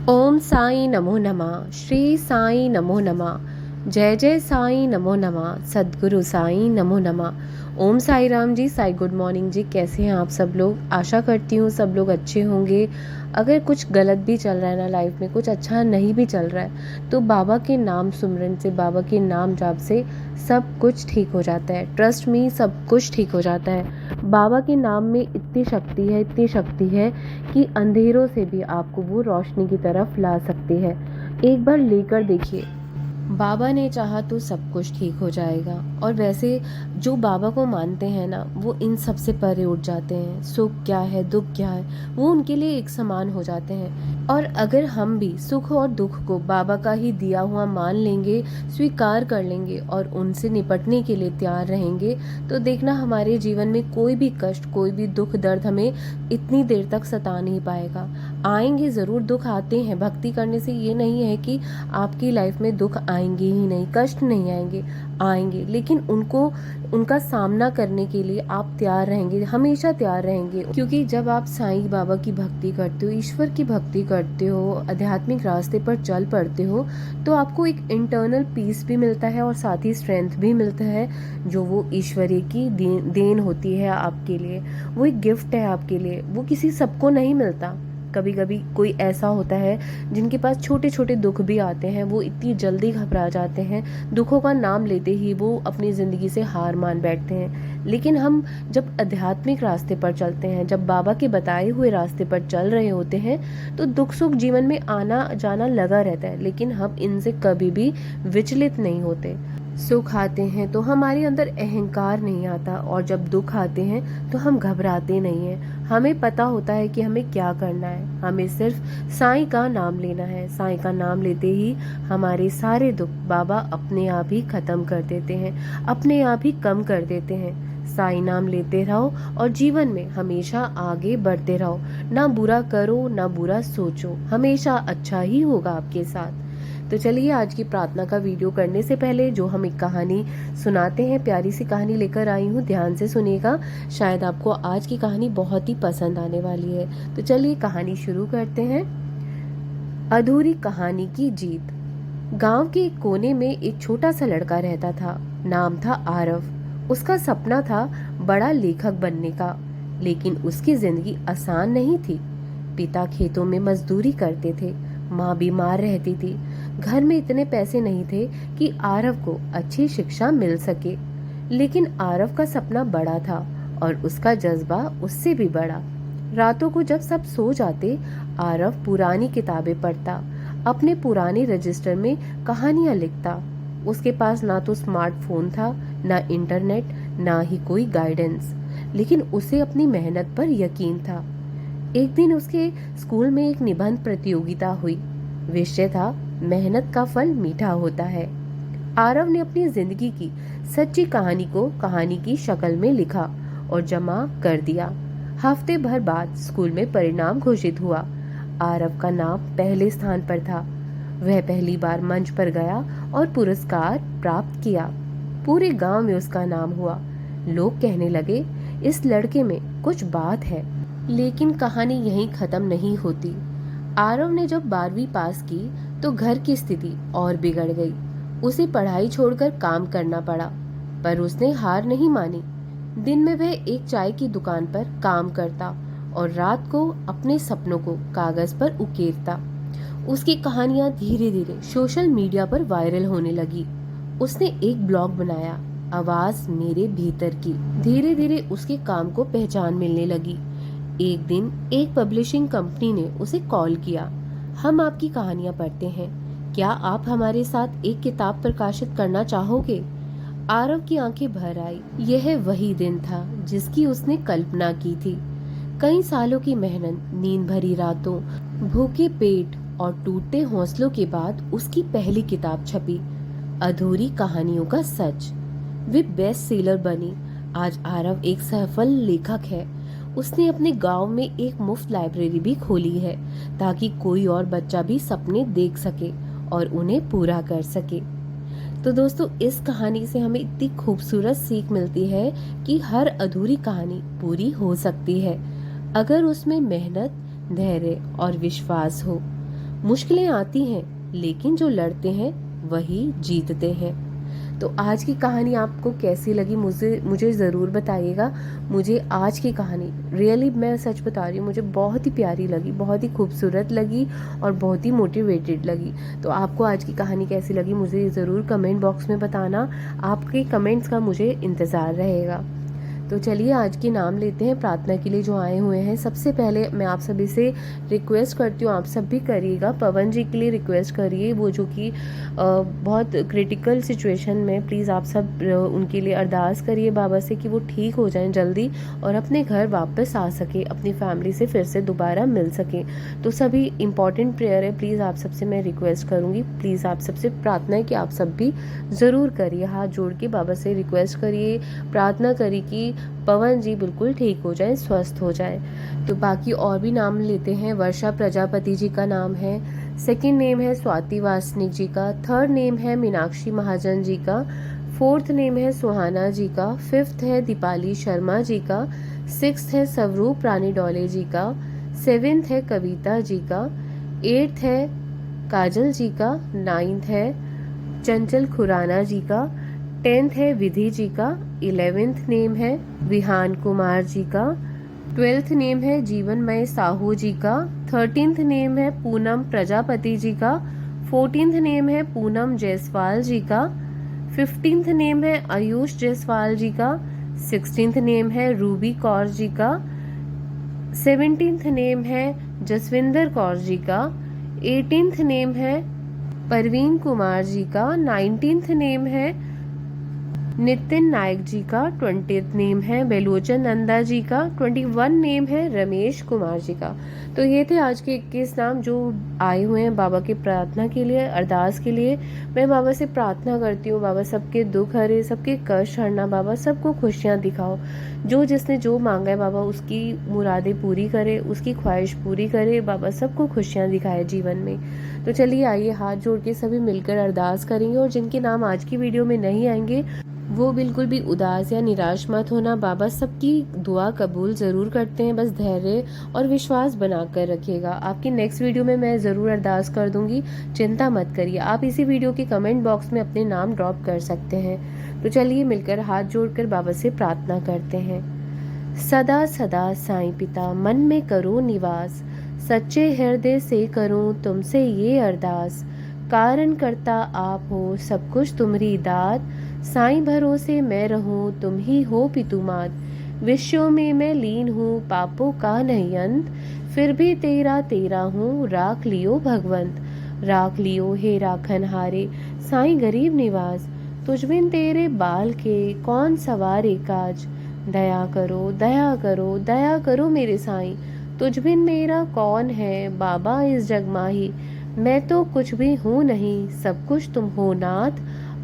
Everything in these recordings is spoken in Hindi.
ओम साई नमो नमः। श्री साई नमो नमः। जय जय साई नमो नमः। सद्गुरु साई नमो नमः। ओम साई राम जी। साई गुड मॉर्निंग जी। कैसे हैं आप सब लोग? आशा करती हूँ सब लोग अच्छे होंगे। अगर कुछ गलत भी चल रहा है ना लाइफ में, कुछ अच्छा नहीं भी चल रहा है, तो बाबा के नाम सुमरन से, बाबा के नाम जाप से सब कुछ ठीक हो जाता है। ट्रस्ट मी, सब कुछ ठीक हो जाता है। बाबा के नाम में इतनी शक्ति है, इतनी शक्ति है कि अंधेरों से भी आपको वो रोशनी की तरफ ला सकती है। एक बार लेकर देखिए, बाबा ने चाहा तो सब कुछ ठीक हो जाएगा। और वैसे जो बाबा को मानते हैं ना, वो इन सब से परे उठ जाते हैं। सुख क्या है, दुख क्या है, वो उनके लिए एक समान हो जाते हैं। और अगर हम भी सुख और दुख को बाबा का ही दिया हुआ मान लेंगे, स्वीकार कर लेंगे और उनसे निपटने के लिए तैयार रहेंगे, तो देखना हमारे जीवन में कोई भी कष्ट, कोई भी दुख दर्द हमें इतनी देर तक सता नहीं पाएगा। आएंगे ज़रूर, दुख आते हैं। भक्ति करने से ये नहीं है कि आपकी लाइफ में दुख आएंगे ही नहीं, कष्ट नहीं आएंगे, आएंगे, लेकिन उनका सामना करने के लिए आप तैयार रहेंगे, हमेशा तैयार रहेंगे। क्योंकि जब आप साईं बाबा की भक्ति करते हो, ईश्वर की भक्ति करते हो, आध्यात्मिक रास्ते पर चल पड़ते हो, तो आपको एक इंटरनल पीस भी मिलता है और साथ ही स्ट्रेंथ भी मिलता है, जो वो ईश्वरी की देन होती है आपके लिए। वो एक गिफ्ट है आपके लिए, वो किसी सबको नहीं मिलता। कभी कभी कोई ऐसा होता है जिनके पास छोटे छोटे दुख भी आते हैं, वो इतनी जल्दी घबरा जाते हैं, दुखों का नाम लेते ही वो अपनी ज़िंदगी से हार मान बैठते हैं। लेकिन हम जब आध्यात्मिक रास्ते पर चलते हैं, जब बाबा के बताए हुए रास्ते पर चल रहे होते हैं, तो दुख सुख जीवन में आना जाना लगा रहता है, लेकिन हम इनसे कभी भी विचलित नहीं होते। सुख आते हैं तो हमारे अंदर अहंकार नहीं आता, और जब दुख आते हैं तो हम घबराते नहीं हैं। हमें पता होता है कि हमें क्या करना है। हमें सिर्फ साईं का नाम लेना है। साईं का नाम लेते ही हमारे सारे दुख बाबा अपने आप ही खत्म कर देते हैं, अपने आप ही कम कर देते हैं। साईं नाम लेते रहो और जीवन में हमेशा आगे बढ़ते रहो। ना बुरा करो, ना बुरा सोचो, हमेशा अच्छा ही होगा आपके साथ। तो चलिए, आज की प्रार्थना का वीडियो करने से पहले जो हम एक कहानी सुनाते हैं, प्यारी सी कहानी लेकर आई हूँ, ध्यान से सुनिएगा। शायद आपको आज की कहानी बहुत ही पसंद आने वाली है। तो चलिए कहानी शुरू करते हैं। अधूरी कहानी की जीत। गांव के एक कोने में एक छोटा सा लड़का रहता था। नाम था आरव। उसका सपना था बड़ा लेखक बनने का, लेकिन उसकी जिंदगी आसान नहीं थी। पिता खेतों में मजदूरी करते थे, माँ बीमार रहती थी, घर में इतने पैसे नहीं थे कि आरव को अच्छी शिक्षा मिल सके। लेकिन आरव का सपना बड़ा था और उसका जज्बा उससे भी बड़ा। रातों को जब सब सो जाते, आरव पुरानी किताबें पढ़ता, अपने पुराने रजिस्टर में कहानियां लिखता। उसके पास ना तो स्मार्टफोन था, ना इंटरनेट, ना ही कोई गाइडेंस, लेकिन उसे अपनी मेहनत पर यकीन था। एक दिन उसके स्कूल में एक निबंध प्रतियोगिता हुई। विषय था मेहनत का फल मीठा होता है। आरव ने अपनी जिंदगी की सच्ची कहानी को कहानी की शक्ल में लिखा और जमा कर दिया। हफ्ते भर बाद स्कूल में परिणाम घोषित हुआ। आरव का नाम पहले स्थान पर था। वह पहली बार मंच पर गया और पुरस्कार प्राप्त किया। पूरे गांव में उसका नाम हुआ। लोग कहने लगे, इस लड़के में कुछ बात है। लेकिन कहानी यहीं खत्म नहीं होती। आरव ने जब 12वीं पास की तो घर की स्थिति और बिगड़ गई। उसे पढ़ाई छोड़कर काम करना पड़ा, पर उसने हार नहीं मानी। दिन में वह एक चाय की दुकान पर काम करता और रात को अपने सपनों को कागज पर उकेरता। उसकी कहानियां धीरे धीरे सोशल मीडिया पर वायरल होने लगी। उसने एक ब्लॉग बनाया, आवाज मेरे भीतर की। धीरे धीरे उसके काम को पहचान मिलने लगी। एक दिन एक पब्लिशिंग कंपनी ने उसे कॉल किया। हम आपकी कहानियां पढ़ते हैं, क्या आप हमारे साथ एक किताब प्रकाशित करना चाहोगे? आरव की आंखें भर आई। यह वही दिन था जिसकी उसने कल्पना की थी। कई सालों की मेहनत, नींद भरी रातों, भूखे पेट और टूटते हौसलों के बाद उसकी पहली किताब छपी, अधूरी कहानियों का सच। वे बेस्ट सेलर बनी। आज आरव एक सफल लेखक है। उसने अपने गांव में एक मुफ्त लाइब्रेरी भी खोली है, ताकि कोई और बच्चा भी सपने देख सके और उन्हें पूरा कर सके। तो दोस्तों, इस कहानी से हमें इतनी खूबसूरत सीख मिलती है कि हर अधूरी कहानी पूरी हो सकती है, अगर उसमें मेहनत, धैर्य और विश्वास हो। मुश्किलें आती हैं, लेकिन जो लड़ते हैं वही जीतते हैं। तो आज की कहानी आपको कैसी लगी मुझे ज़रूर बताइएगा। मुझे आज की कहानी रियली, मैं सच बता रही हूँ, मुझे बहुत ही प्यारी लगी, बहुत ही खूबसूरत लगी और बहुत ही मोटिवेटेड लगी। तो आपको आज की कहानी कैसी लगी मुझे ज़रूर कमेंट बॉक्स में बताना। आपके कमेंट्स का मुझे इंतज़ार रहेगा। तो चलिए आज के नाम लेते हैं प्रार्थना के लिए जो आए हुए हैं। सबसे पहले मैं आप सभी से रिक्वेस्ट करती हूँ, आप सब भी करिएगा, पवन जी के लिए रिक्वेस्ट करिए, वो जो कि बहुत क्रिटिकल सिचुएशन में, प्लीज़ आप सब उनके लिए अरदास करिए बाबा से कि वो ठीक हो जाएं जल्दी और अपने घर वापस आ सके, अपनी फैमिली से फिर से दोबारा मिल सके। तो सभी इंपॉर्टेंट प्रेयर है, प्लीज़ आप सबसे मैं रिक्वेस्ट करूँगी, प्लीज़ आप सबसे प्रार्थना है कि आप सब भी ज़रूर करिए, हाथ जोड़ के बाबा से रिक्वेस्ट करिए, प्रार्थना करिए कि पवन जी बिल्कुल ठीक हो जाए, स्वस्थ हो जाए। तो बाकी और भी नाम लेते हैं। वर्षा प्रजापति जी का नाम है, सेकंड नेम है स्वाति वासनिक जी का, थर्ड नेम है मीनाक्षी महाजन जी का, फोर्थ नेम है सुहाना जी का, फिफ्थ है दीपाली शर्मा जी का, सिक्स्थ है स्वरूप रानी डोले जी का, सेवेंथ है कविता जी का, एट्थ है काजल जी का, नाइन्थ है चंचल खुराना जी का, 10th है विधि जी का, 11th नेम है विहान कुमार जी का, 12th नेम है जीवनमय साहू जी का, 13th नेम है पूनम प्रजापति जी का, 14th नेम है पूनम जायसवाल जी का, 15th नेम है आयुष जायसवाल जी का, 16th नेम है रूबी कौर जी का, 17th नेम है जसविंदर कौर जी का, 18th नेम है परवीन कुमार जी का, 19th नेम है नितिन नायक जी का, 20th नेम है बेलोचन नंदा जी का, 21 नेम है रमेश कुमार जी का। तो ये थे आज के 21 नाम जो आए हुए हैं बाबा की प्रार्थना के लिए, अरदास के लिए। मैं बाबा से प्रार्थना करती हूँ, बाबा सबके दुख हरे, सबके कष्ट हरना, बाबा सबको खुशियाँ दिखाओ, जो जिसने जो मांगा है बाबा उसकी मुरादें पूरी करे, उसकी ख्वाहिश पूरी करे, बाबा सबको खुशियाँ दिखाए जीवन में। तो चलिए आइए हाथ जोड़ के सभी मिलकर अरदास करेंगे, और जिनके नाम आज की वीडियो में नहीं आएंगे वो बिल्कुल भी उदास या निराश मत होना, बाबा सबकी दुआ कबूल ज़रूर करते हैं, बस धैर्य और विश्वास बनाकर रखिएगा। आपकी नेक्स्ट वीडियो में मैं ज़रूर अरदास कर दूंगी, चिंता मत करिए। आप इसी वीडियो के कमेंट बॉक्स में अपने नाम ड्रॉप कर सकते हैं। तो चलिए मिलकर हाथ जोड़कर बाबा से प्रार्थना करते हैं। सदा सदा साईं पिता मन में करो निवास, सच्चे हृदय से करूं तुमसे ये अरदास, कारण करता आप हो सब कुछ तुम्हारी दात, साईं भरोसे मैं रहूं तुम ही हो पितुमात, विश्व में मैं लीन हूँ पापों का नहीं अंत, फिर भी तेरा तेरा हूँ राख लियो भगवंत, राख लियो हे राखन हारे साईं गरीब निवास, तुझ बिन तेरे बाल के कौन सवारे काज, दया करो दया करो दया करो मेरे साईं, तुझ बिन मेरा कौन है बाबा इस जग माही, मैं तो कुछ भी हूँ नहीं सब कुछ तुम हो नाथ,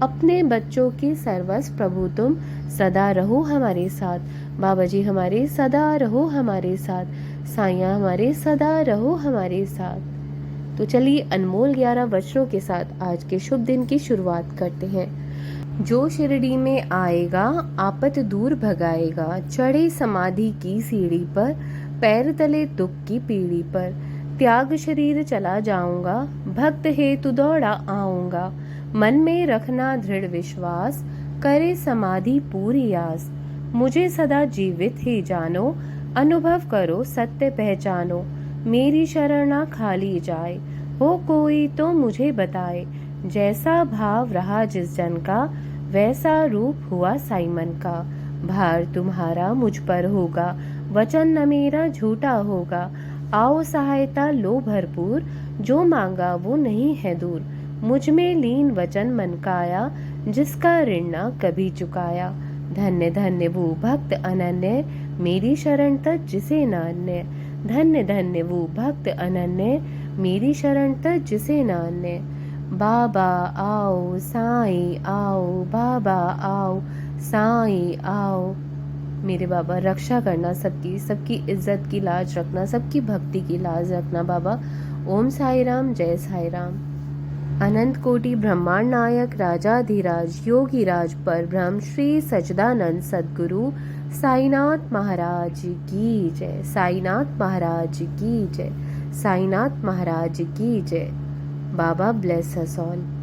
अपने बच्चों की सर्वस्व प्रभु तुम, सदा रहो हमारे साथ, बाबा जी हमारे सदा रहो हमारे साथ, साइया हमारे सदा रहो हमारे साथ। तो चलिए अनमोल 11 वचनों के साथ आज के शुभ दिन की शुरुआत करते हैं। जो शिरडी में आएगा आपत दूर भगाएगा, चढ़े समाधि की सीढ़ी पर, पैर तले दुख की पीढ़ी पर, त्याग शरीर चला जाऊंगा, भक्त हेतु दौड़ा आऊंगा, मन में रखना दृढ़ विश्वास, करे समाधि पूरी आस, मुझे सदा जीवित ही जानो, अनुभव करो सत्य पहचानो, मेरी शरण ना खाली जाए, हो कोई तो मुझे बताए, जैसा भाव रहा जिस जन का, वैसा रूप हुआ साईमन का, भार तुम्हारा मुझ पर होगा, वचन न मेरा झूठा होगा, आओ सहायता लो भरपूर, जो मांगा वो नहीं है दूर, मुझ में लीन वचन मन काया, जिसका ऋण न कभी चुकाया, धन्य धन्य वो भक्त अनन्य, मेरी शरण तक जिसे न अन्य, धन्य धन्य वो भक्त अनन्य, मेरी शरण तक जिसे न अन्य, बाबा आओ साईं आओ, बाबा आओ साईं आओ। मेरे बाबा रक्षा करना सबकी, सबकी इज्जत की लाज रखना, सबकी भक्ति की लाज रखना बाबा। ओम साई राम, जय साई राम। अनंत कोटि ब्रह्मांड नायक राजाधिराज योगी राज पर ब्रह्म श्री सच्चिदानंद सद्गुरु साईनाथ महाराज की जय, साईनाथ महाराज की जय, साईनाथ महाराज की जय। बाबा ब्लेस अस ऑल।